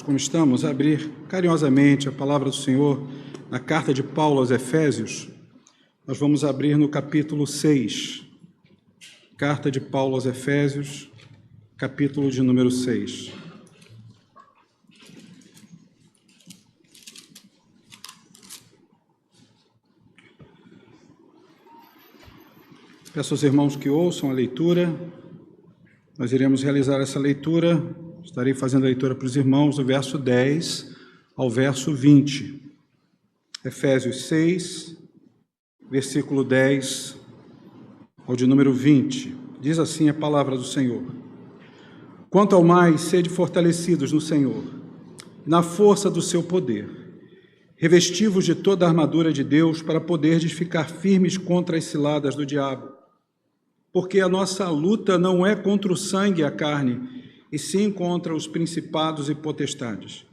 como estamos, a abrir carinhosamente a palavra do Senhor na carta de Paulo aos Efésios. Nós vamos abrir no capítulo 6. Carta de Paulo aos Efésios, capítulo de número 6. Peço aos irmãos que ouçam a leitura. Nós iremos realizar essa leitura, estarei fazendo a leitura para os irmãos do verso 10 ao verso 20. Efésios 6, versículo 10 ao de número 20. Diz assim a palavra do Senhor: Quanto ao mais, sede fortalecidos no Senhor, na força do seu poder, revesti-vos de toda a armadura de Deus para poderdes ficar firmes contra as ciladas do diabo. Porque a nossa luta não é contra o sangue e a carne, e sim contra os principados e potestades,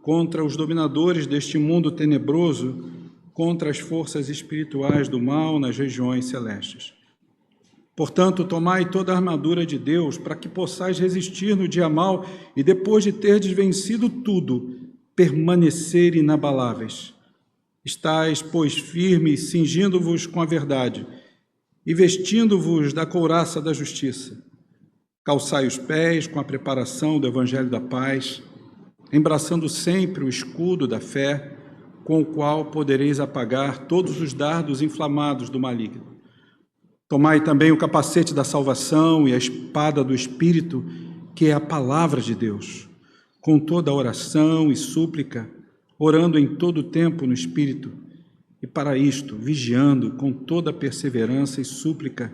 contra os dominadores deste mundo tenebroso, contra as forças espirituais do mal nas regiões celestes. Portanto, tomai toda a armadura de Deus, para que possais resistir no dia mau e, depois de terdes vencido tudo, permanecer inabaláveis. Estais, pois, firmes, cingindo-vos com a verdade, e vestindo-vos da couraça da justiça. Calçai os pés com a preparação do evangelho da paz, embraçando sempre o escudo da fé, com o qual podereis apagar todos os dardos inflamados do maligno. Tomai também o capacete da salvação e a espada do Espírito, que é a palavra de Deus, com toda a oração e súplica, orando em todo o tempo no Espírito, e para isto, vigiando com toda perseverança e súplica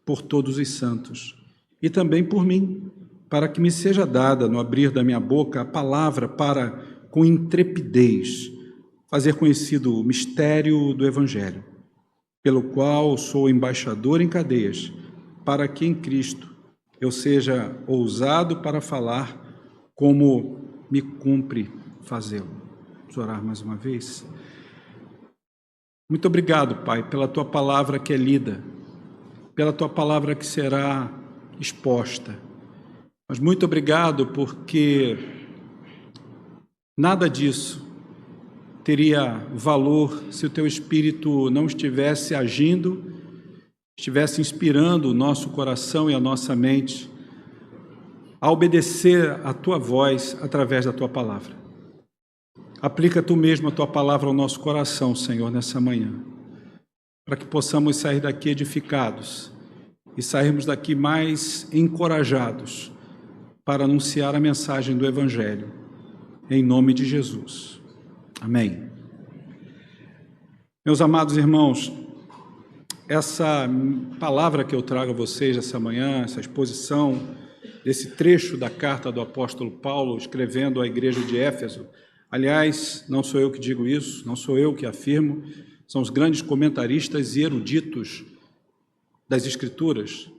por todos os santos, e também por mim, para que me seja dada, no abrir da minha boca, a palavra para, com intrepidez, fazer conhecido o mistério do Evangelho, pelo qual sou embaixador em cadeias, para que em Cristo eu seja ousado para falar como me cumpre fazê-lo. Vamos orar mais uma vez? Muito obrigado, Pai, pela Tua palavra que é lida, pela Tua palavra que será exposta. Mas muito obrigado porque nada disso teria valor se o Teu Espírito não estivesse agindo, estivesse inspirando o nosso coração e a nossa mente a obedecer a Tua voz através da Tua palavra. Aplica Tu mesmo a Tua palavra ao nosso coração, Senhor, nessa manhã, para que possamos sair daqui edificados e sairmos daqui mais encorajados para anunciar a mensagem do Evangelho, em nome de Jesus. Amém. Meus amados irmãos, essa palavra que eu trago a vocês essa manhã, essa exposição desse trecho da carta do apóstolo Paulo, escrevendo à igreja de Éfeso. Aliás, não sou eu que digo isso, não sou eu que afirmo, são os grandes comentaristas e eruditos das Escrituras.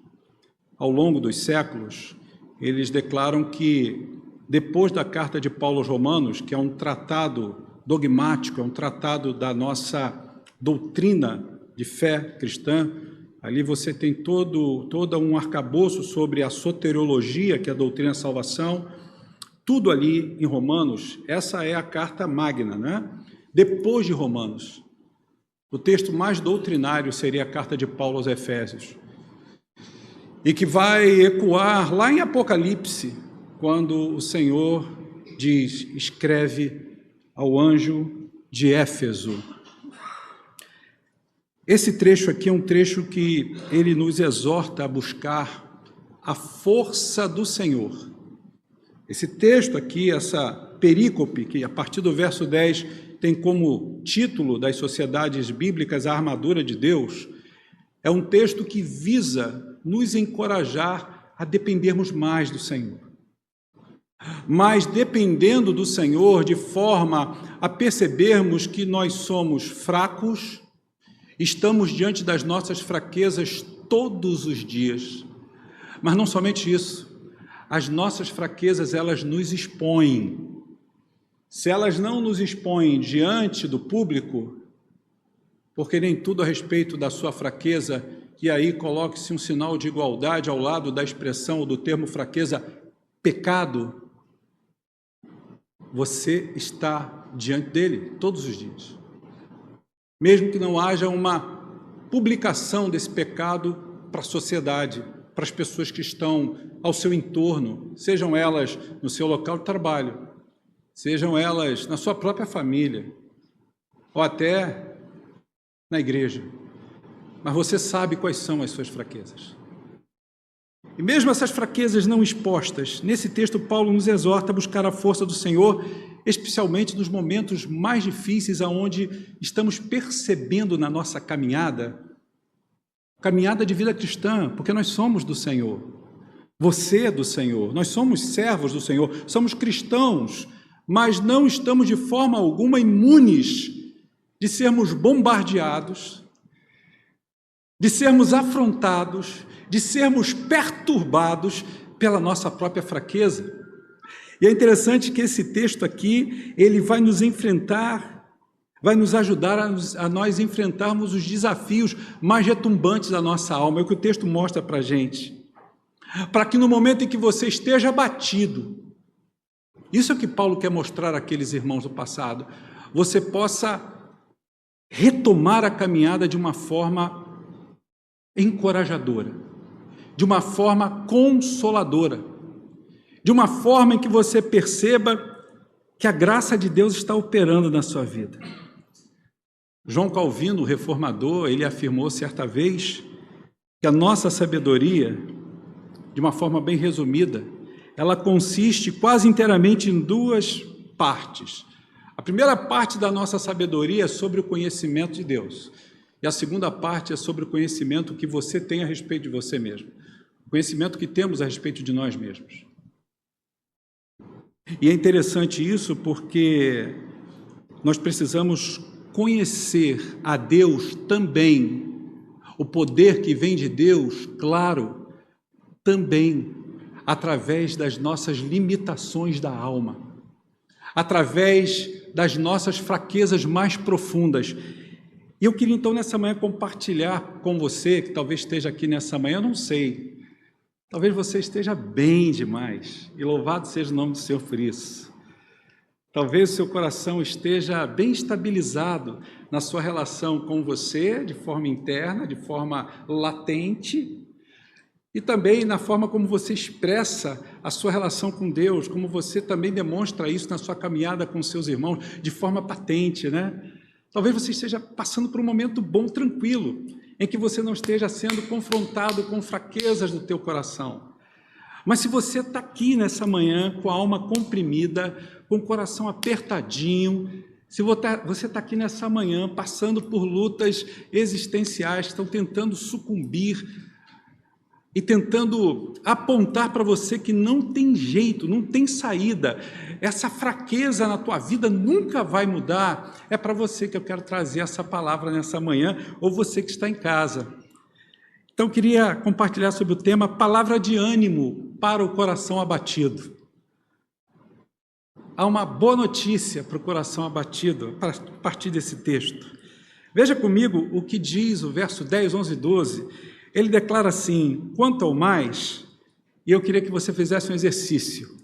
Ao longo dos séculos, eles declaram que, depois da carta de Paulo aos Romanos, que é um tratado dogmático, é um tratado da nossa doutrina de fé cristã, ali você tem todo um arcabouço sobre a soteriologia, que é a doutrina da salvação. Tudo ali em Romanos, essa é a carta magna, né? Depois de Romanos, o texto mais doutrinário seria a carta de Paulo aos Efésios, e que vai ecoar lá em Apocalipse, quando o Senhor diz, escreve ao anjo de Éfeso. Esse trecho aqui é um trecho que ele nos exorta a buscar a força do Senhor. Esse texto aqui, essa perícope, que a partir do verso 10 tem como título das sociedades bíblicas a armadura de Deus, é um texto que visa nos encorajar a dependermos mais do Senhor. Mas dependendo do Senhor de forma a percebermos que nós somos fracos, estamos diante das nossas fraquezas todos os dias. Mas não somente isso. As nossas fraquezas, elas nos expõem. Se elas não nos expõem diante do público, porque nem tudo a respeito da sua fraqueza, e aí coloque-se um sinal de igualdade ao lado da expressão ou do termo fraqueza, pecado. você está diante dele todos os dias. Mesmo que não haja uma publicação desse pecado para a sociedade, para as pessoas que estão ao seu entorno, sejam elas no seu local de trabalho, sejam elas na sua própria família, ou até na igreja. Mas você sabe quais são as suas fraquezas. E mesmo essas fraquezas não expostas, nesse texto Paulo nos exorta a buscar a força do Senhor, especialmente nos momentos mais difíceis, aonde estamos percebendo na nossa caminhada de vida cristã, porque nós somos do Senhor. Você é do Senhor, nós somos servos do Senhor, somos cristãos, mas não estamos de forma alguma imunes de sermos bombardeados, de sermos afrontados, de sermos perturbados pela nossa própria fraqueza. E é interessante que esse texto aqui, ele vai nos enfrentar, vai nos ajudar a nós enfrentarmos os desafios mais retumbantes da nossa alma. É o que o texto mostra para a gente. Para que no momento em que você esteja abatido, isso é o que Paulo quer mostrar àqueles irmãos do passado, você possa retomar a caminhada de uma forma encorajadora, de uma forma consoladora, de uma forma em que você perceba que a graça de Deus está operando na sua vida. João Calvino, o reformador, ele afirmou certa vez que a nossa sabedoria, de uma forma bem resumida, ela consiste quase inteiramente em duas partes. A primeira parte da nossa sabedoria é sobre o conhecimento de Deus. E a segunda parte é sobre o conhecimento que você tem a respeito de você mesmo. O conhecimento que temos a respeito de nós mesmos. E é interessante isso porque nós precisamos conhecer a Deus também, o poder que vem de Deus, claro, também através das nossas limitações da alma, através das nossas fraquezas mais profundas. E eu queria então nessa manhã compartilhar com você, que talvez esteja aqui nessa manhã, eu não sei, talvez você esteja bem demais, e louvado seja o nome do Senhor por isso. Talvez o seu coração esteja bem estabilizado na sua relação com você, de forma interna, de forma latente, e também na forma como você expressa a sua relação com Deus, como você também demonstra isso na sua caminhada com seus irmãos, de forma patente, né? Talvez você esteja passando por um momento bom, tranquilo, em que você não esteja sendo confrontado com fraquezas do teu coração. Mas se você está aqui nessa manhã com a alma comprimida, com o coração apertadinho, se você está aqui nessa manhã passando por lutas existenciais que estão tentando sucumbir e tentando apontar para você que não tem jeito, não tem saída, essa fraqueza na tua vida nunca vai mudar, é para você que eu quero trazer essa palavra nessa manhã, ou você que está em casa. Então, eu queria compartilhar sobre o tema palavra de ânimo para o coração abatido. Há uma boa notícia para o coração abatido, a partir desse texto. Veja comigo o que diz o verso 10, 11 e 12. Ele declara assim, quanto ao mais, e eu queria que você fizesse um exercício.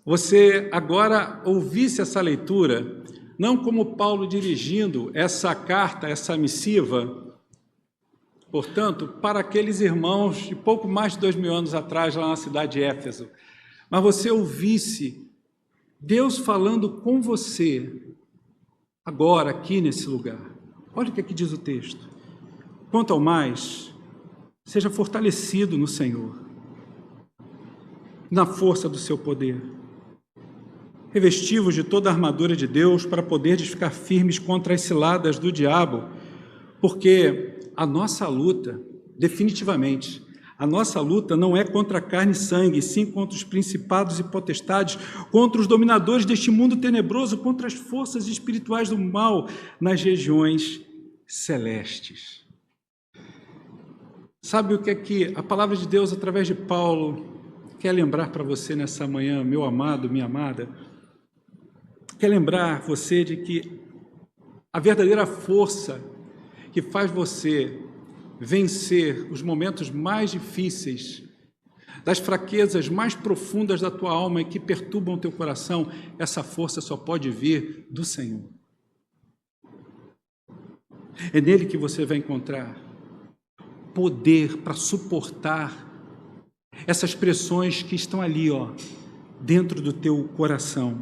Você agora ouvisse essa leitura, não como Paulo dirigindo essa carta, essa missiva, portanto, para aqueles irmãos de pouco mais de 2000 anos atrás, lá na cidade de Éfeso, mas você ouvisse Deus falando com você, agora, aqui nesse lugar. Olha o que aqui diz o texto. Quanto ao mais, seja fortalecido no Senhor, na força do seu poder. Revesti-vos de toda a armadura de Deus para poderdes ficar firmes contra as ciladas do diabo, porque a nossa luta, definitivamente, a nossa luta não é contra carne e sangue, sim contra os principados e potestades, contra os dominadores deste mundo tenebroso, contra as forças espirituais do mal nas regiões celestes. Sabe o que é que a palavra de Deus, através de Paulo, quer lembrar para você nessa manhã, meu amado, minha amada? Quer lembrar você de que a verdadeira força que faz você vencer os momentos mais difíceis das fraquezas mais profundas da tua alma e que perturbam o teu coração, essa força só pode vir do Senhor. É nele que você vai encontrar poder para suportar essas pressões que estão ali, dentro do teu coração.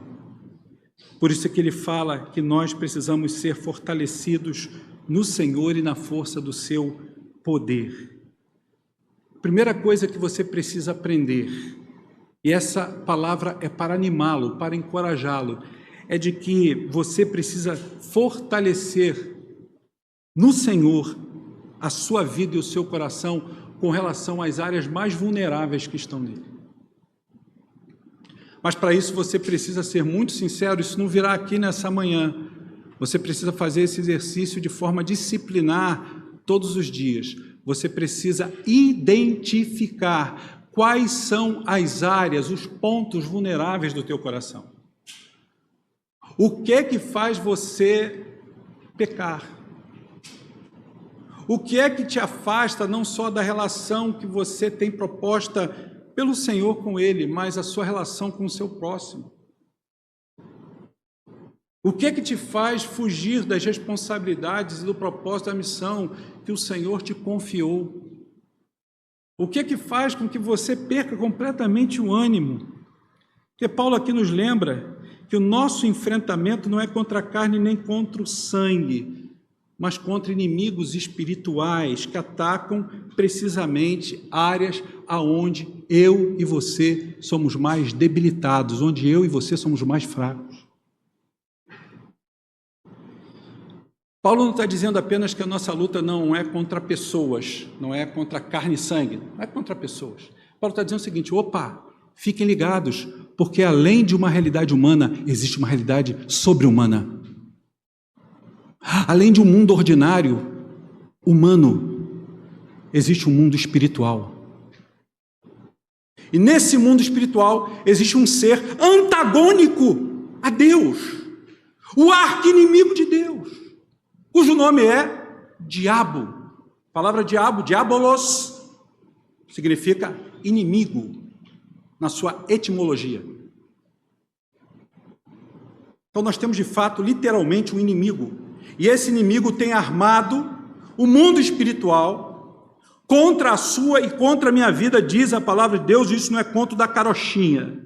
Por isso é que ele fala que nós precisamos ser fortalecidos no Senhor e na força do seu poder. Primeira coisa que você precisa aprender, e essa palavra é para animá-lo, para encorajá-lo, é de que você precisa fortalecer no Senhor a sua vida e o seu coração com relação às áreas mais vulneráveis que estão nele. Mas para isso você precisa ser muito sincero, isso não virá aqui nessa manhã. Você precisa fazer esse exercício de forma disciplinar todos os dias. Você precisa identificar quais são as áreas, os pontos vulneráveis do teu coração. O que é que faz você pecar? O que é que te afasta não só da relação que você tem proposta pelo Senhor com Ele, mas a sua relação com o seu próximo? O que é que te faz fugir das responsabilidades e do propósito da missão que o Senhor te confiou? O que é que faz com que você perca completamente o ânimo? Porque Paulo aqui nos lembra que o nosso enfrentamento não é contra a carne nem contra o sangue, mas contra inimigos espirituais que atacam precisamente áreas aonde eu e você somos mais debilitados, onde eu e você somos mais fracos. Paulo não está dizendo apenas que a nossa luta não é contra pessoas, não é contra carne e sangue, não é contra pessoas. Paulo está dizendo o seguinte: fiquem ligados, porque além de uma realidade humana, existe uma realidade sobre-humana. Além de um mundo ordinário, humano, existe um mundo espiritual. E nesse mundo espiritual existe um ser antagônico a Deus, o arqui-inimigo de Deus, cujo nome é diabo. A palavra diabo, diabolos, significa inimigo, na sua etimologia. Então nós temos de fato, literalmente, um inimigo. E esse inimigo tem armado o mundo espiritual contra a sua e contra a minha vida, diz a palavra de Deus, e isso não é conto da carochinha.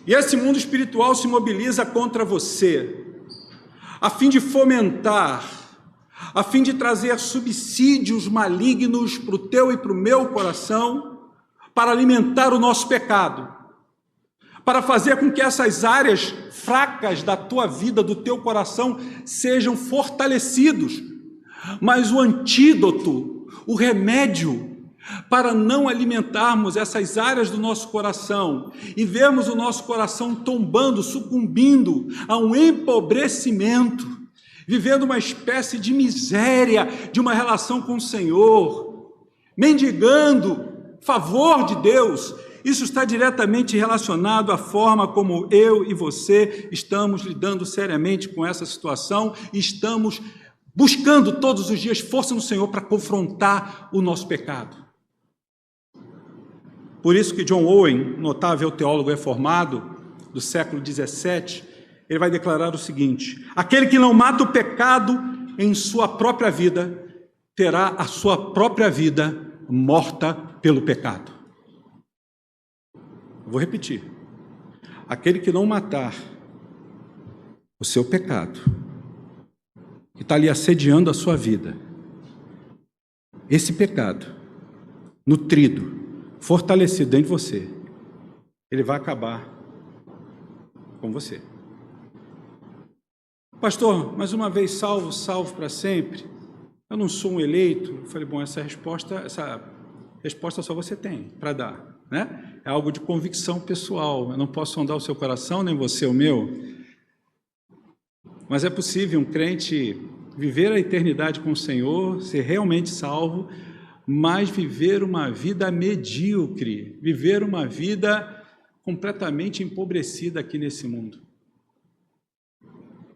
E esse mundo espiritual se mobiliza contra você, a fim de fomentar, a fim de trazer subsídios malignos para o teu e para o meu coração, para alimentar o nosso pecado, para fazer com que essas áreas fracas da tua vida, do teu coração, sejam fortalecidos. Mas o antídoto, o remédio, para não alimentarmos essas áreas do nosso coração e vermos o nosso coração tombando, sucumbindo a um empobrecimento, vivendo uma espécie de miséria de uma relação com o Senhor, mendigando favor de Deus, isso está diretamente relacionado à forma como eu e você estamos lidando seriamente com essa situação e estamos buscando todos os dias força no Senhor para confrontar o nosso pecado. Por isso que John Owen, notável teólogo reformado do século XVII, ele vai declarar o seguinte: aquele que não mata o pecado em sua própria vida, terá a sua própria vida morta pelo pecado. Eu vou repetir: aquele que não matar o seu pecado, que está ali assediando a sua vida, esse pecado, nutrido, fortalecido dentro de você, ele vai acabar com você. Pastor, mas uma vez salvo, salvo para sempre, eu não sou um eleito. Eu falei, bom, essa resposta só você tem para dar, né? É algo de convicção pessoal, eu não posso sondar o seu coração, nem você o meu, mas é possível um crente viver a eternidade com o Senhor, ser realmente salvo, mas viver uma vida medíocre, viver uma vida completamente empobrecida aqui nesse mundo.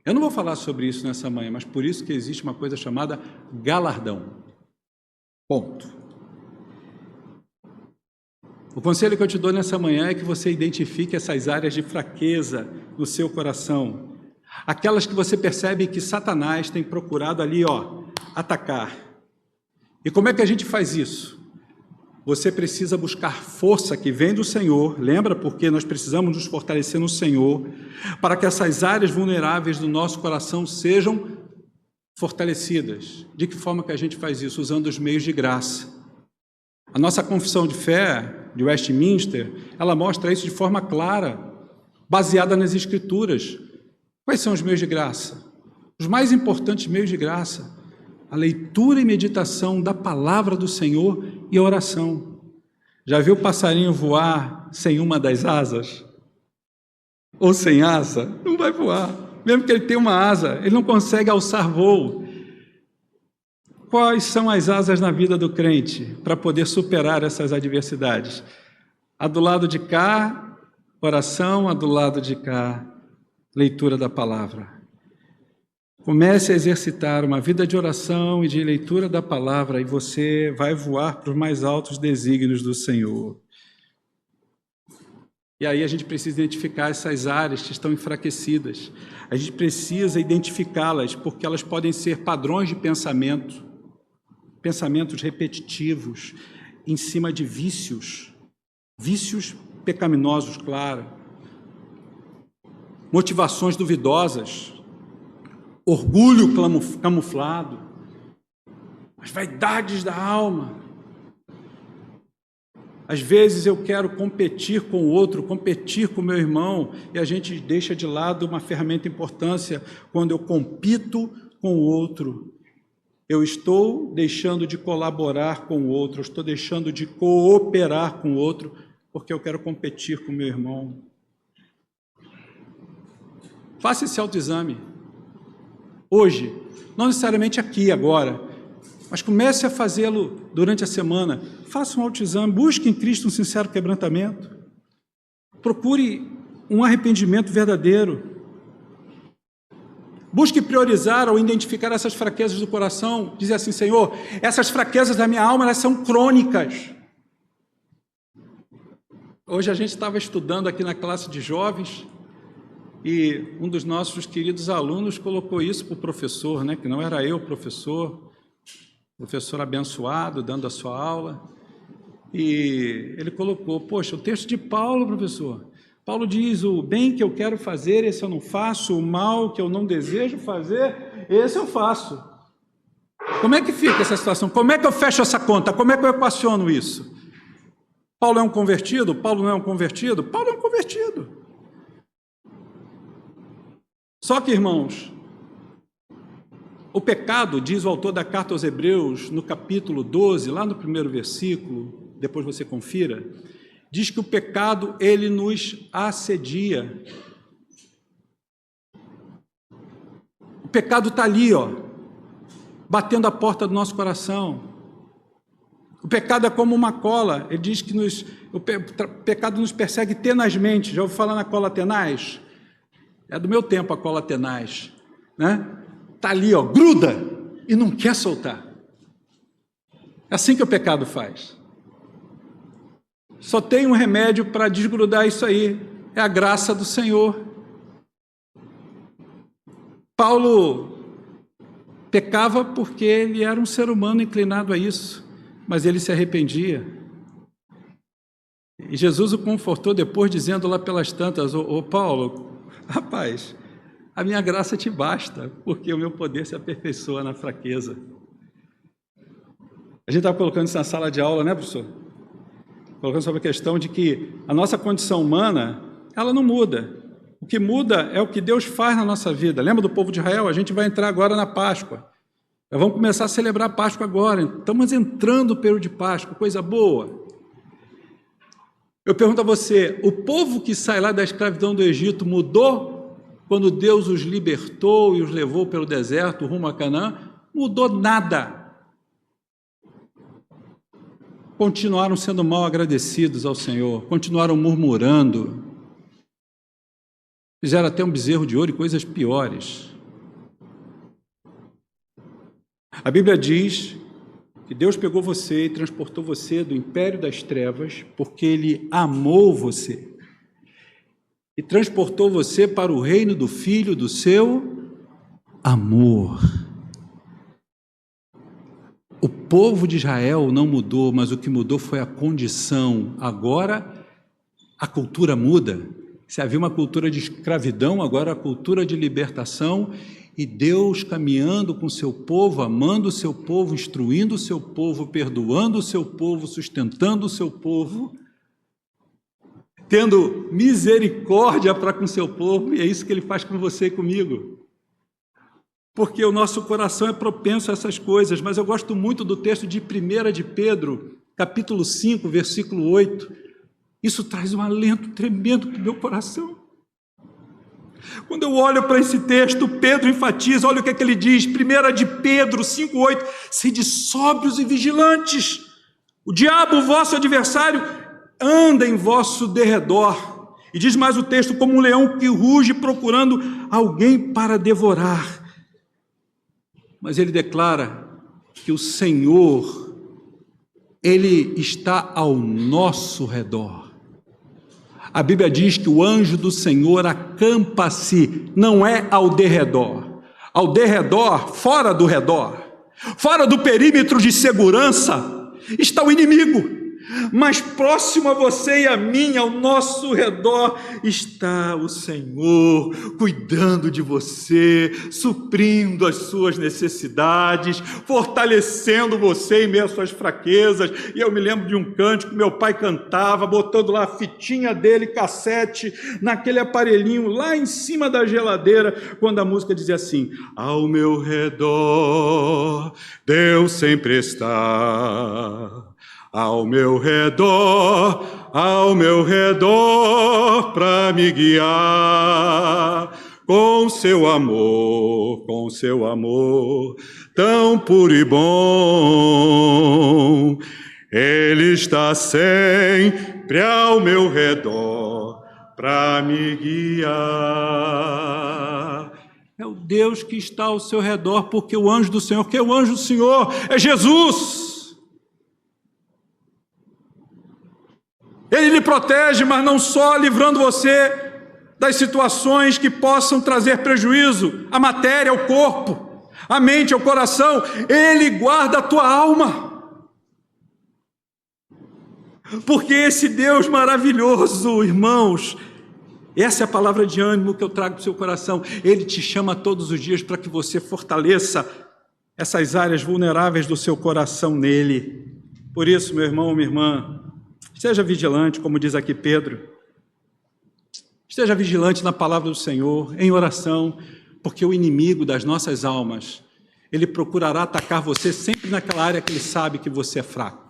Eu não vou falar sobre isso nessa manhã, mas por isso que existe uma coisa chamada galardão. Ponto. O conselho que eu te dou nessa manhã é que você identifique essas áreas de fraqueza no seu coração, aquelas que você percebe que Satanás tem procurado ali, atacar. E como é que a gente faz isso? Você precisa buscar força que vem do Senhor, lembra? Porque nós precisamos nos fortalecer no Senhor, para que essas áreas vulneráveis do nosso coração sejam fortalecidas. De que forma que a gente faz isso? Usando os meios de graça. A nossa confissão de fé de Westminster, ela mostra isso de forma clara, baseada nas Escrituras. Quais são os meios de graça? Os mais importantes meios de graça: a leitura e meditação da palavra do Senhor e a oração. Já viu o passarinho voar sem uma das asas? Ou sem asa? Não vai voar. Mesmo que ele tenha uma asa, ele não consegue alçar voo. Quais são as asas na vida do crente para poder superar essas adversidades? A do lado de cá, oração; a do lado de cá, leitura da palavra. Comece a exercitar uma vida de oração e de leitura da palavra e você vai voar para os mais altos desígnios do Senhor. E aí a gente precisa identificar essas áreas que estão enfraquecidas. A gente precisa identificá-las porque elas podem ser padrões de pensamento, pensamentos repetitivos, em cima de vícios pecaminosos, claro, motivações duvidosas, orgulho camuflado, as vaidades da alma. Às vezes eu quero competir com o outro, competir com o meu irmão, e a gente deixa de lado uma ferramenta de importância. Quando eu compito com o outro, eu estou deixando de colaborar com o outro, eu estou deixando de cooperar com o outro, porque eu quero competir com o meu irmão. Faça esse autoexame. Hoje, não necessariamente aqui, agora, mas comece a fazê-lo durante a semana. Faça um autoexame, busque em Cristo um sincero quebrantamento. Procure um arrependimento verdadeiro. Busque priorizar ou identificar essas fraquezas do coração. Dizer assim: Senhor, essas fraquezas da minha alma, elas são crônicas. Hoje a gente estava estudando aqui na classe de jovens e um dos nossos queridos alunos colocou isso para o professor, que não era eu, professor abençoado, dando a sua aula. E ele colocou: poxa, o texto de Paulo, professor. Paulo diz: o bem que eu quero fazer, esse eu não faço; o mal que eu não desejo fazer, esse eu faço. Como é que fica essa situação? Como é que eu fecho essa conta? Como é que eu equaciono isso? Paulo é um convertido? Paulo não é um convertido? Paulo é um convertido. Só que, irmãos, o pecado, diz o autor da carta aos Hebreus, no capítulo 12, lá no primeiro versículo, depois você confira, diz que o pecado, ele nos assedia. O pecado está ali, batendo a porta do nosso coração. O pecado é como uma cola. Ele diz que o pecado nos persegue tenazmente. Já ouviu falar na cola tenaz? É do meu tempo a cola tenaz, Está ali, gruda e não quer soltar. É assim que o pecado faz. Só tem um remédio para desgrudar isso aí: é a graça do Senhor. Paulo pecava porque ele era um ser humano inclinado a isso, mas ele se arrependia. E Jesus o confortou depois, dizendo lá pelas tantas: ô Paulo, rapaz, a minha graça te basta, porque o meu poder se aperfeiçoa na fraqueza. A gente estava colocando isso na sala de aula, professor? Colocando sobre a questão de que a nossa condição humana, ela não muda. O que muda é o que Deus faz na nossa vida. Lembra do povo de Israel? A gente vai entrar agora na Páscoa. Nós vamos começar a celebrar a Páscoa agora. Estamos entrando no período de Páscoa, coisa boa. Eu pergunto a você: o povo que sai lá da escravidão do Egito mudou quando Deus os libertou e os levou pelo deserto rumo a Canaã? Mudou nada. Continuaram sendo mal agradecidos ao Senhor, continuaram murmurando, fizeram até um bezerro de ouro e coisas piores. A Bíblia diz que Deus pegou você e transportou você do império das trevas, porque Ele amou você, e transportou você para o reino do Filho do seu amor. O povo de Israel não mudou, mas o que mudou foi a condição. Agora a cultura muda. Se havia uma cultura de escravidão, agora a cultura de libertação, e Deus caminhando com o seu povo, amando o seu povo, instruindo o seu povo, perdoando o seu povo, sustentando o seu povo, tendo misericórdia para com o seu povo, e é isso que Ele faz com você e comigo. Porque o nosso coração é propenso a essas coisas, mas eu gosto muito do texto de 1 de Pedro, capítulo 5, versículo 8. Isso traz um alento tremendo para o meu coração. Quando eu olho para esse texto, Pedro enfatiza, olha o que é que ele diz, 1 de Pedro 5, 8, sede sóbrios e vigilantes. O diabo, o vosso adversário, anda em vosso derredor. E diz mais o texto, como um leão que ruge procurando alguém para devorar. Mas ele declara que o Senhor, Ele está ao nosso redor. A Bíblia diz que o anjo do Senhor acampa-se, não é ao derredor. Ao derredor, fora do redor, fora do perímetro de segurança, está o inimigo. Mas próximo a você e a mim, ao nosso redor, está o Senhor, cuidando de você, suprindo as suas necessidades, fortalecendo você em meio às suas fraquezas. E eu me lembro de um cântico que meu pai cantava, botando lá a fitinha dele, cassete, naquele aparelhinho lá em cima da geladeira, quando a música dizia assim, ao meu redor, Deus sempre está. Ao meu redor, para me guiar, com seu amor, tão puro e bom. Ele está sempre ao meu redor, para me guiar. É o Deus que está ao seu redor, porque o anjo do Senhor, o anjo do Senhor é Jesus. Ele lhe protege, mas não só livrando você das situações que possam trazer prejuízo à matéria, ao corpo, à mente, ao coração. Ele guarda a tua alma. Porque esse Deus maravilhoso, irmãos, essa é a palavra de ânimo que eu trago para o seu coração. Ele te chama todos os dias para que você fortaleça essas áreas vulneráveis do seu coração nele. Por isso, meu irmão, minha irmã, esteja vigilante, como diz aqui Pedro. Esteja vigilante na palavra do Senhor, em oração, porque o inimigo das nossas almas, ele procurará atacar você sempre naquela área que ele sabe que você é fraco.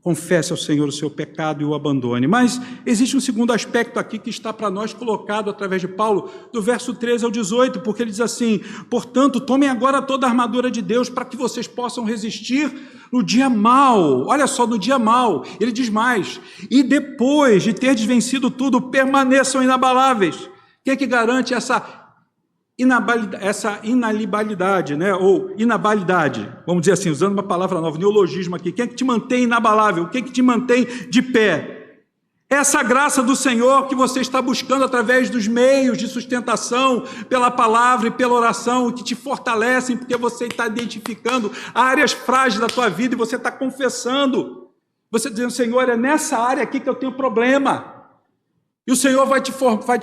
Confesse ao Senhor o seu pecado e o abandone. Mas existe um segundo aspecto aqui que está para nós colocado através de Paulo, do verso 13 ao 18, porque ele diz assim, portanto, tomem agora toda a armadura de Deus para que vocês possam resistir no dia mau. Olha só, no dia mau. Ele diz mais, e depois de ter vencido tudo, permaneçam inabaláveis. Quem é que garante essa inalibalidade, né? Ou inabalidade, vamos dizer assim, usando uma palavra nova, neologismo aqui, quem é que te mantém inabalável? Quem é que te mantém de pé? Essa graça do Senhor que você está buscando através dos meios de sustentação, pela palavra e pela oração, que te fortalecem, porque você está identificando áreas frágeis da tua vida e você está confessando, você dizendo, Senhor, é nessa área aqui que eu tenho problema. E o Senhor vai te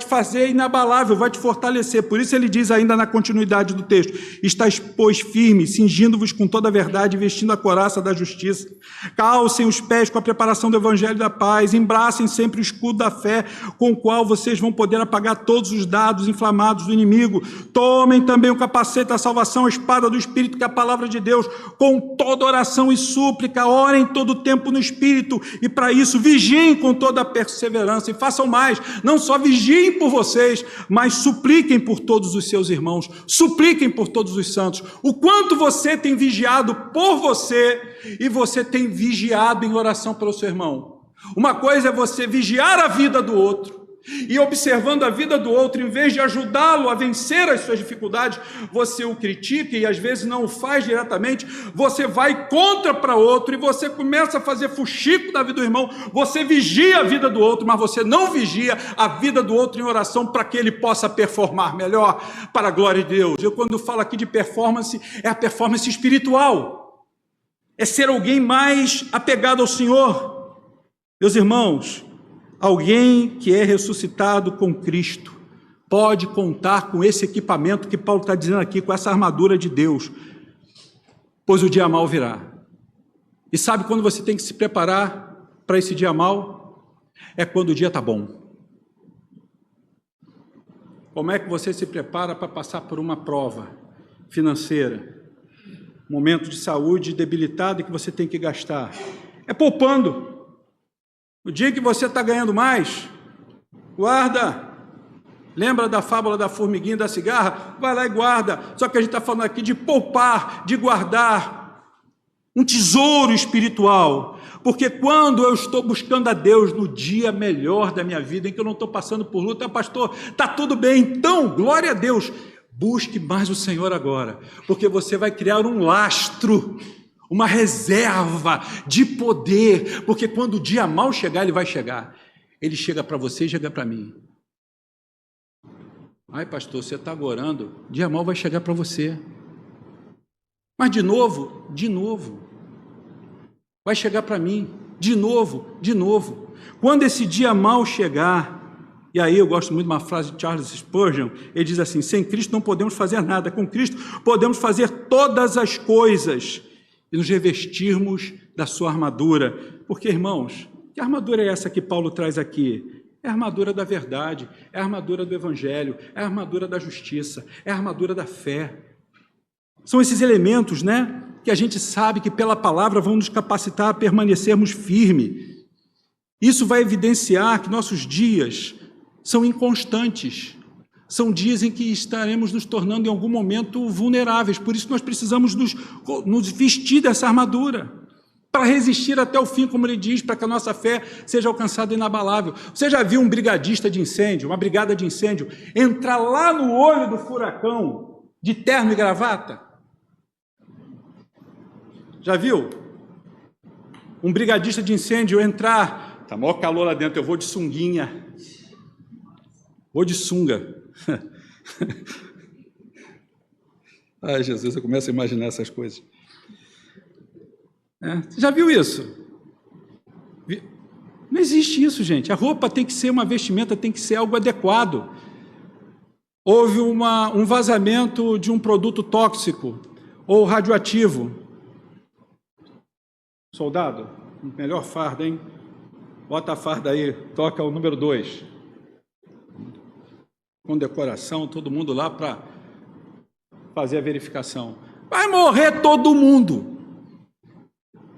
fazer inabalável, vai te fortalecer. Por isso ele diz ainda na continuidade do texto, estáis, pois, firmes, cingindo-vos com toda a verdade, vestindo a couraça da justiça. Calcem os pés com a preparação do evangelho da paz, embracem sempre o escudo da fé, com o qual vocês vão poder apagar todos os dardos inflamados do inimigo. Tomem também o capacete da salvação, a espada do Espírito, que é a palavra de Deus, com toda oração e súplica, orem todo o tempo no Espírito, e para isso vigiem com toda a perseverança, e façam mais. Não só vigiem por vocês, mas supliquem por todos os seus irmãos, supliquem por todos os santos. O quanto você tem vigiado por você e você tem vigiado em oração pelo seu irmão. Uma coisa é você vigiar a vida do outro e observando a vida do outro, em vez de ajudá-lo a vencer as suas dificuldades, você o critica e às vezes não o faz diretamente, você vai contra para outro e você começa a fazer fuxico da vida do irmão, você vigia a vida do outro, mas você não vigia a vida do outro em oração para que ele possa performar melhor para a glória de Deus. Eu, quando falo aqui de performance, é a performance espiritual, é ser alguém mais apegado ao Senhor. Meus irmãos, alguém que é ressuscitado com Cristo pode contar com esse equipamento que Paulo está dizendo aqui, com essa armadura de Deus, pois o dia mau virá. E sabe quando você tem que se preparar para esse dia mau? É quando o dia está bom. Como é que você se prepara para passar por uma prova financeira, momento de saúde debilitado que você tem que gastar? É poupando. O dia que você está ganhando mais, guarda. Lembra da fábula da formiguinha e da cigarra? Vai lá e guarda. Só que a gente está falando aqui de poupar, de guardar um tesouro espiritual. Porque quando eu estou buscando a Deus no dia melhor da minha vida, em que eu não estou passando por luta, pastor, está tudo bem, então, glória a Deus. Busque mais o Senhor agora, porque você vai criar um lastro, uma reserva de poder, porque quando o dia mau chegar, ele vai chegar. Ele chega para você e chega para mim. Ai, pastor, você está orando, dia mau vai chegar para você. Mas de novo, vai chegar para mim, de novo. Quando esse dia mau chegar, e aí eu gosto muito de uma frase de Charles Spurgeon, ele diz assim: sem Cristo não podemos fazer nada, com Cristo podemos fazer todas as coisas, e nos revestirmos da sua armadura. Porque, irmãos, que armadura é essa que Paulo traz aqui? É a armadura da verdade, é a armadura do Evangelho, é a armadura da justiça, é a armadura da fé. São esses elementos, né, que a gente sabe que pela palavra vão nos capacitar a permanecermos firmes. Isso vai evidenciar que nossos dias são inconstantes, são dias em que estaremos nos tornando em algum momento vulneráveis, por isso nós precisamos nos vestir dessa armadura, para resistir até o fim, como ele diz, para que a nossa fé seja alcançada inabalável. Você já viu um brigadista de incêndio, uma brigada de incêndio, entrar lá no olho do furacão, de terno e gravata? Já viu? Um brigadista de incêndio entrar, está maior calor lá dentro, eu vou de sunguinha, vou de sunga. Ai, Jesus, eu começo a imaginar essas coisas. Você já viu isso? Não existe isso, gente. A roupa tem que ser uma vestimenta, tem que ser algo adequado. Houve um vazamento de um produto tóxico ou radioativo. Soldado, melhor farda, hein? Bota a farda aí, toca o número 2. Com decoração, todo mundo lá para fazer a verificação. Vai morrer todo mundo.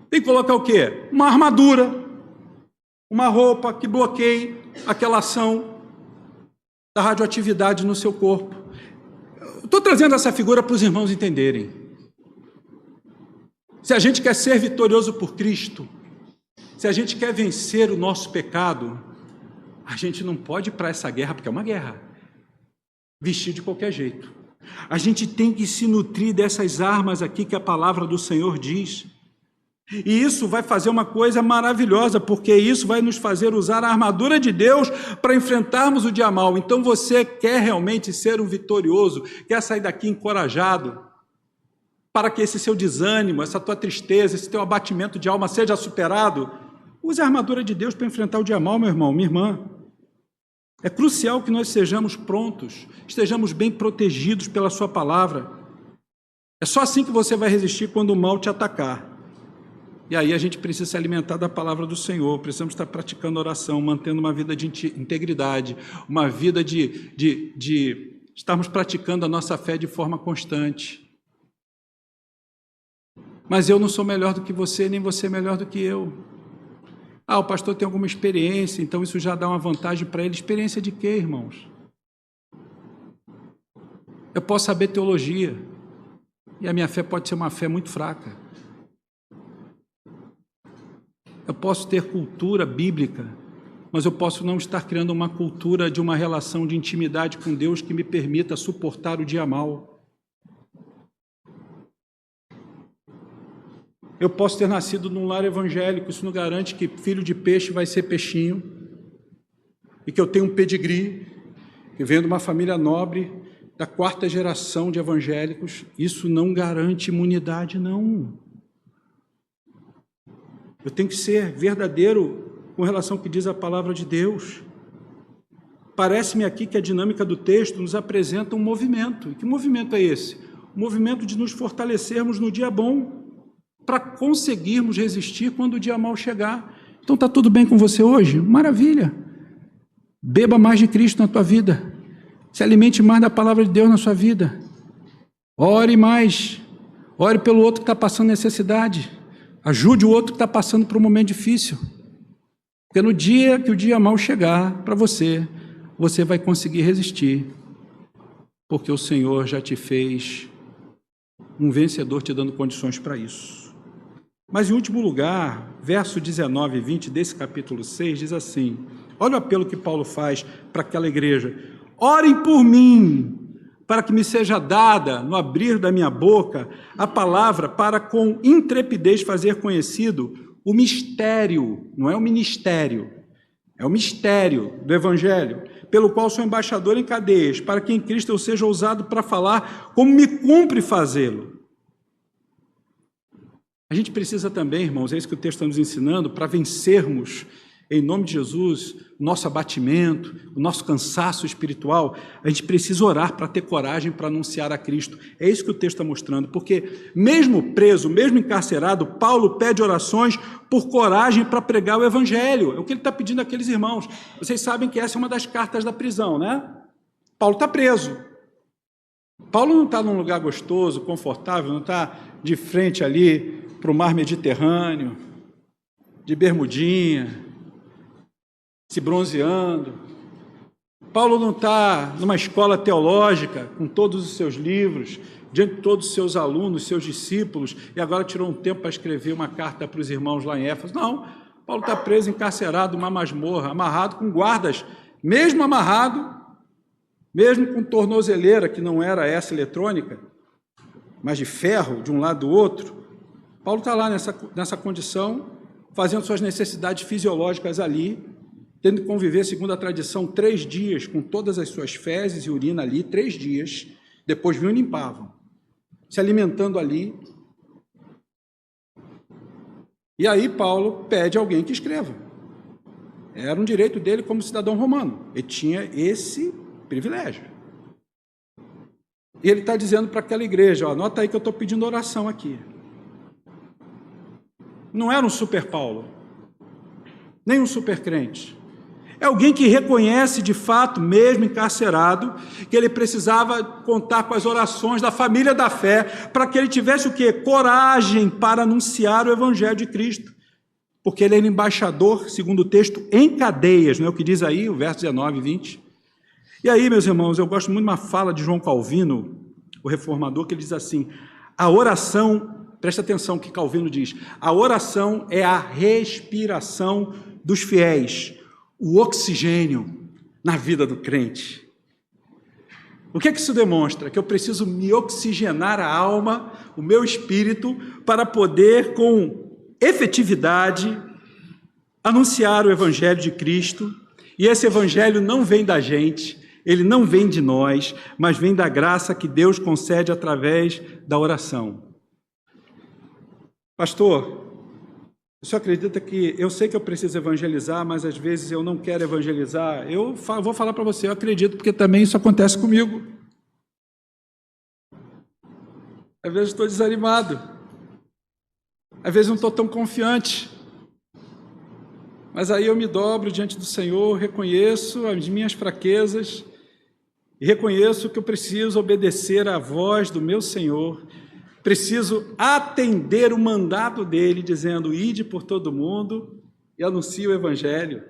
Tem que colocar o quê? Uma armadura, uma roupa que bloqueie aquela ação da radioatividade no seu corpo. Estou trazendo essa figura para os irmãos entenderem. Se a gente quer ser vitorioso por Cristo, se a gente quer vencer o nosso pecado, a gente não pode ir para essa guerra, porque é uma guerra, vestir de qualquer jeito. A gente tem que se nutrir dessas armas aqui que a palavra do Senhor diz. E isso vai fazer uma coisa maravilhosa, porque isso vai nos fazer usar a armadura de Deus para enfrentarmos o dia mau. Então você quer realmente ser um vitorioso, quer sair daqui encorajado, para que esse seu desânimo, essa tua tristeza, esse teu abatimento de alma seja superado, use a armadura de Deus para enfrentar o dia mau, meu irmão, minha irmã. É crucial que nós sejamos prontos, estejamos bem protegidos pela sua palavra. É só assim que você vai resistir quando o mal te atacar. E aí a gente precisa se alimentar da palavra do Senhor, precisamos estar praticando oração, mantendo uma vida de integridade, uma vida de estarmos praticando a nossa fé de forma constante. Mas eu não sou melhor do que você, nem você é melhor do que eu. O pastor tem alguma experiência, então isso já dá uma vantagem para ele. Experiência de quê, irmãos? Eu posso saber teologia, e a minha fé pode ser uma fé muito fraca. Eu posso ter cultura bíblica, mas eu posso não estar criando uma cultura de uma relação de intimidade com Deus que me permita suportar o dia mau. Eu posso ter nascido num lar evangélico, isso não garante que filho de peixe vai ser peixinho, e que eu tenho um pedigree, que venho de uma família nobre, da 4ª geração de evangélicos. Isso não garante imunidade, não. Eu tenho que ser verdadeiro com relação ao que diz a palavra de Deus. Parece-me aqui que a dinâmica do texto nos apresenta um movimento. E que movimento é esse? O movimento de nos fortalecermos no dia bom, para conseguirmos resistir quando o dia mau chegar. Então, está tudo bem com você hoje? Maravilha! Beba mais de Cristo na tua vida. Se alimente mais da palavra de Deus na sua vida. Ore mais. Ore pelo outro que está passando necessidade. Ajude o outro que está passando por um momento difícil. Porque no dia que o dia mau chegar para você, você vai conseguir resistir. Porque o Senhor já te fez um vencedor, te dando condições para isso. Mas, em último lugar, verso 19 e 20 desse capítulo 6 diz assim, olha o apelo que Paulo faz para aquela igreja. Orem por mim, para que me seja dada, no abrir da minha boca, a palavra para com intrepidez fazer conhecido o mistério, não é o ministério, é o mistério do Evangelho, pelo qual sou embaixador em cadeias, para que em Cristo eu seja ousado para falar como me cumpre fazê-lo. A gente precisa também, irmãos, é isso que o texto está nos ensinando, para vencermos, em nome de Jesus, o nosso abatimento, o nosso cansaço espiritual, a gente precisa orar para ter coragem para anunciar a Cristo. É isso que o texto está mostrando, porque mesmo preso, mesmo encarcerado, Paulo pede orações por coragem para pregar o Evangelho. É o que ele está pedindo àqueles irmãos. Vocês sabem que essa é uma das cartas da prisão, né? Paulo está preso. Paulo não está num lugar gostoso, confortável, não está de frente ali para o mar Mediterrâneo, de bermudinha, se bronzeando. Paulo não está numa escola teológica, com todos os seus livros, diante de todos os seus alunos, seus discípulos, e agora tirou um tempo para escrever uma carta para os irmãos lá em Éfeso. Não, Paulo está preso, encarcerado, numa masmorra, amarrado com guardas, mesmo amarrado, mesmo com tornozeleira, que não era essa eletrônica, mas de ferro, de um lado do outro. Paulo está lá nessa condição, fazendo suas necessidades fisiológicas ali, tendo que conviver, segundo a tradição, 3 dias com todas as suas fezes e urina ali, 3 dias, depois vinham e limpavam, se alimentando ali. E aí Paulo pede a alguém que escreva. Era um direito dele como cidadão romano, ele tinha esse privilégio. E ele está dizendo para aquela igreja, ó, anota aí que eu estou pedindo oração aqui. Não era um super Paulo, nem um super crente. É alguém que reconhece de fato, mesmo encarcerado, que ele precisava contar com as orações da família da fé, para que ele tivesse o quê? Coragem para anunciar o Evangelho de Cristo. Porque ele era embaixador, segundo o texto, em cadeias, não é o que diz aí, o verso 19 e 20. E aí, meus irmãos, eu gosto muito de uma fala de João Calvino, o reformador, que ele diz assim, a oração... Presta atenção o que Calvino diz. A oração é a respiração dos fiéis, o oxigênio na vida do crente. O que é que isso demonstra? Que eu preciso me oxigenar a alma, o meu espírito, para poder, com efetividade, anunciar o Evangelho de Cristo. E esse Evangelho não vem da gente, ele não vem de nós, mas vem da graça que Deus concede através da oração. Pastor, o senhor acredita que eu sei que eu preciso evangelizar, mas às vezes eu não quero evangelizar? Eu vou falar para você, eu acredito, porque também isso acontece comigo. Às vezes estou desanimado, às vezes não estou tão confiante, mas aí eu me dobro diante do Senhor, reconheço as minhas fraquezas e reconheço que eu preciso obedecer à voz do meu Senhor. Preciso atender o mandato dele, dizendo, ide por todo mundo e anuncie o Evangelho.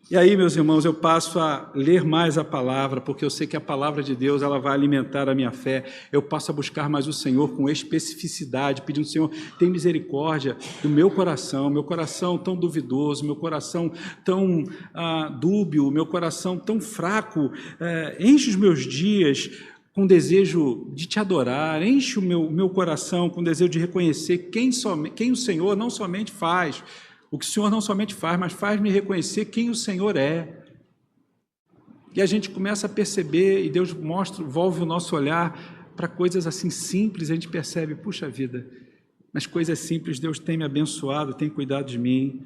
E aí, meus irmãos, eu passo a ler mais a palavra, porque eu sei que a palavra de Deus ela vai alimentar a minha fé. Eu passo a buscar mais o Senhor com especificidade, pedindo, Senhor, tem misericórdia do meu coração tão duvidoso, meu coração tão dúbio, meu coração tão fraco. Enche os meus dias com desejo de te adorar, enche o meu coração com desejo de reconhecer quem o Senhor não somente faz, o que o Senhor não somente faz, mas faz-me reconhecer quem o Senhor é. E a gente começa a perceber, e Deus volve o nosso olhar para coisas assim simples, a gente percebe, puxa vida, nas coisas simples Deus tem me abençoado, tem cuidado de mim,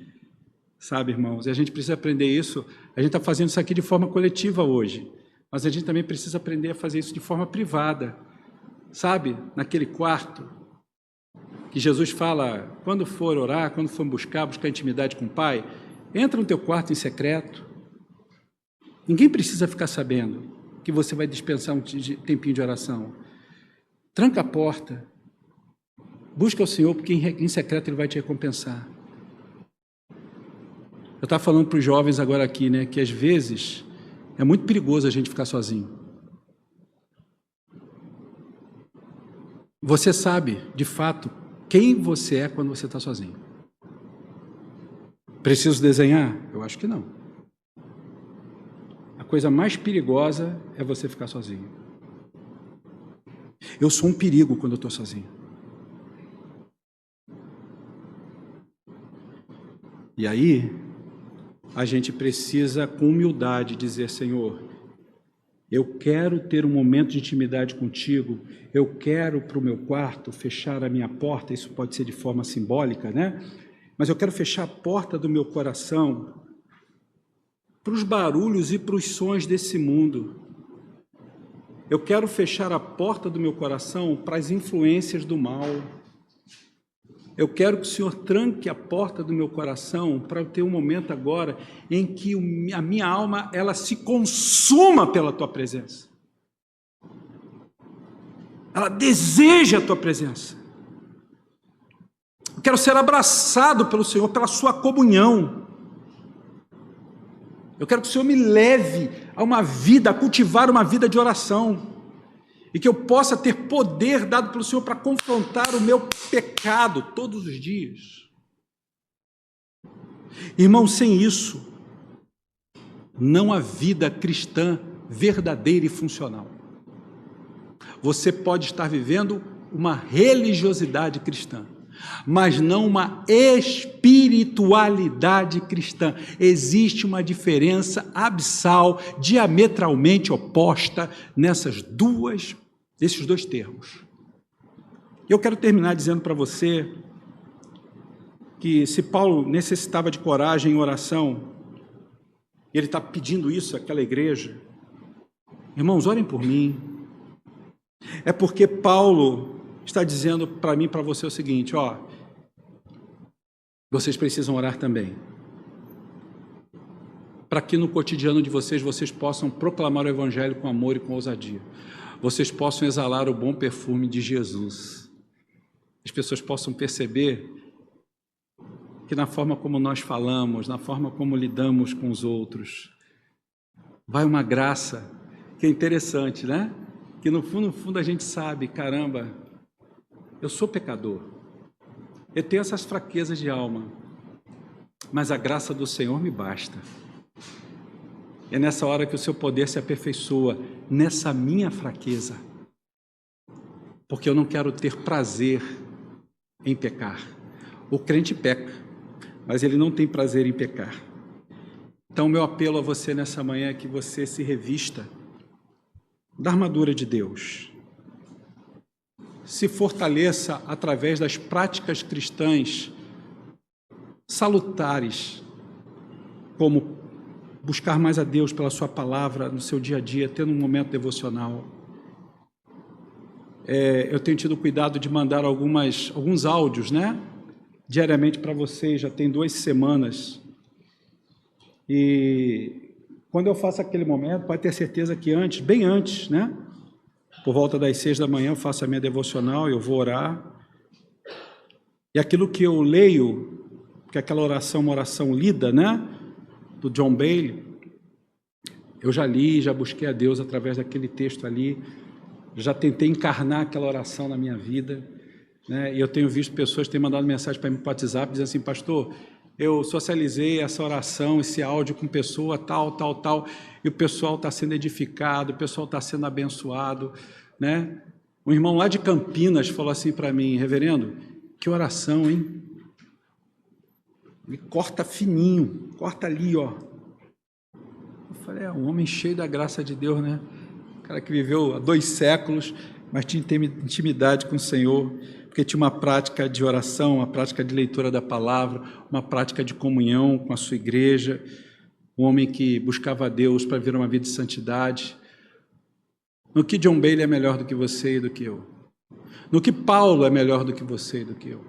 sabe, irmãos? E a gente precisa aprender isso, a gente está fazendo isso aqui de forma coletiva hoje, mas a gente também precisa aprender a fazer isso de forma privada, sabe? Naquele quarto, que Jesus fala, quando for orar, quando for buscar intimidade com o Pai, entra no teu quarto em secreto. Ninguém precisa ficar sabendo que você vai dispensar um tempinho de oração. Tranca a porta, busca o Senhor, porque em secreto Ele vai te recompensar. Eu estava falando para os jovens agora aqui, né, que às vezes é muito perigoso a gente ficar sozinho. Você sabe, de fato, quem você é quando você está sozinho. Preciso desenhar? Eu acho que não. A coisa mais perigosa é você ficar sozinho. Eu sou um perigo quando eu estou sozinho. E aí, a gente precisa, com humildade, dizer, Senhor, eu quero ter um momento de intimidade contigo, eu quero para o meu quarto fechar a minha porta, isso pode ser de forma simbólica, né? Mas eu quero fechar a porta do meu coração para os barulhos e para os sons desse mundo. Eu quero fechar a porta do meu coração para as influências do mal. Eu quero que o Senhor tranque a porta do meu coração para eu ter um momento agora em que a minha alma ela se consuma pela Tua presença. Ela deseja a Tua presença. Eu quero ser abraçado pelo Senhor, pela Sua comunhão. Eu quero que o Senhor me leve a uma vida, a cultivar uma vida de oração. E que eu possa ter poder dado pelo Senhor para confrontar o meu pecado todos os dias. Irmão, sem isso, não há vida cristã verdadeira e funcional. Você pode estar vivendo uma religiosidade cristã, mas não uma espiritualidade cristã. Existe uma diferença abissal, diametralmente oposta nesses dois termos. Eu quero terminar dizendo para você que se Paulo necessitava de coragem em oração, ele está pedindo isso àquela igreja, irmãos, orem por mim. É porque Paulo está dizendo para mim e para você o seguinte, vocês precisam orar também, para que no cotidiano de vocês possam proclamar o Evangelho com amor e com ousadia, vocês possam exalar o bom perfume de Jesus, as pessoas possam perceber que na forma como nós falamos, na forma como lidamos com os outros, vai uma graça, que é interessante, né? Que no fundo a gente sabe, caramba, eu sou pecador, eu tenho essas fraquezas de alma, mas a graça do Senhor me basta. É nessa hora que o seu poder se aperfeiçoa, nessa minha fraqueza, porque eu não quero ter prazer em pecar. O crente peca, mas ele não tem prazer em pecar. Então, meu apelo a você nessa manhã é que você se revista da armadura de Deus, se fortaleça através das práticas cristãs salutares, como buscar mais a Deus pela sua palavra no seu dia a dia, tendo um momento devocional. Eu tenho tido cuidado de mandar alguns áudios, né? Diariamente para vocês, já tem 2 semanas. E quando eu faço aquele momento, pode ter certeza que bem antes, né? Por volta das 6 da manhã, eu faço a minha devocional, eu vou orar. E aquilo que eu leio, porque aquela oração é uma oração lida, né? do John Bailey, eu já li, já busquei a Deus através daquele texto ali, já tentei encarnar aquela oração na minha vida, né? E eu tenho visto pessoas que têm mandado mensagem para mim no WhatsApp, dizendo assim, pastor, eu socializei essa oração, esse áudio com pessoa tal, e o pessoal está sendo edificado, o pessoal está sendo abençoado, né? Um irmão lá de Campinas falou assim para mim, reverendo, que oração, hein? Ele corta fininho, corta ali, ó. Eu falei, um homem cheio da graça de Deus, né? O cara que viveu há 2 séculos, mas tinha intimidade com o Senhor, porque tinha uma prática de oração, uma prática de leitura da palavra, uma prática de comunhão com a sua igreja, um homem que buscava a Deus para viver uma vida de santidade. No que John Bailey é melhor do que você e do que eu? No que Paulo é melhor do que você e do que eu?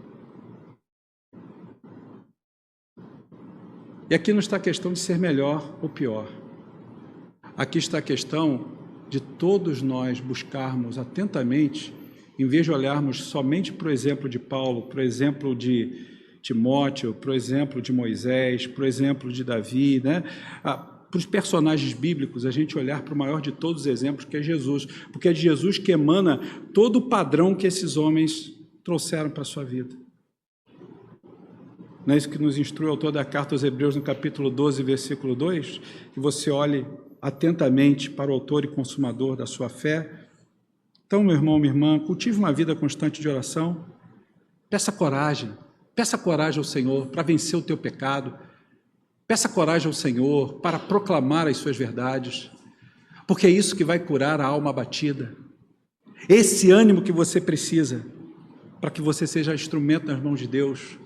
E aqui não está a questão de ser melhor ou pior. Aqui está a questão de todos nós buscarmos atentamente, em vez de olharmos somente para o exemplo de Paulo, para o exemplo de Timóteo, para o exemplo de Moisés, para o exemplo de Davi, né? Para os personagens bíblicos, a gente olhar para o maior de todos os exemplos, que é Jesus, porque é de Jesus que emana todo o padrão que esses homens trouxeram para a sua vida. Não é isso que nos instrui o autor da carta aos Hebreus, no capítulo 12, versículo 2? Que você olhe atentamente para o autor e consumador da sua fé. Então, meu irmão, minha irmã, cultive uma vida constante de oração. Peça coragem ao Senhor para vencer o teu pecado. Peça coragem ao Senhor para proclamar as suas verdades, porque é isso que vai curar a alma abatida. Esse ânimo que você precisa para que você seja instrumento nas mãos de Deus,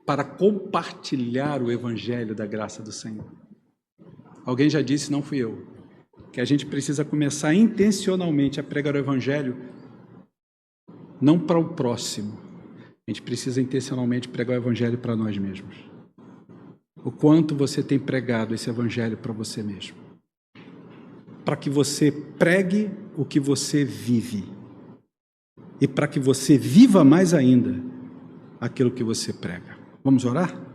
para compartilhar o evangelho da graça do Senhor. Alguém já disse, não fui eu, que a gente precisa começar intencionalmente a pregar o evangelho, não para o próximo, a gente precisa intencionalmente pregar o evangelho para nós mesmos. O quanto você tem pregado esse evangelho para você mesmo, para que você pregue o que você vive, e para que você viva mais ainda aquilo que você prega. Vamos orar?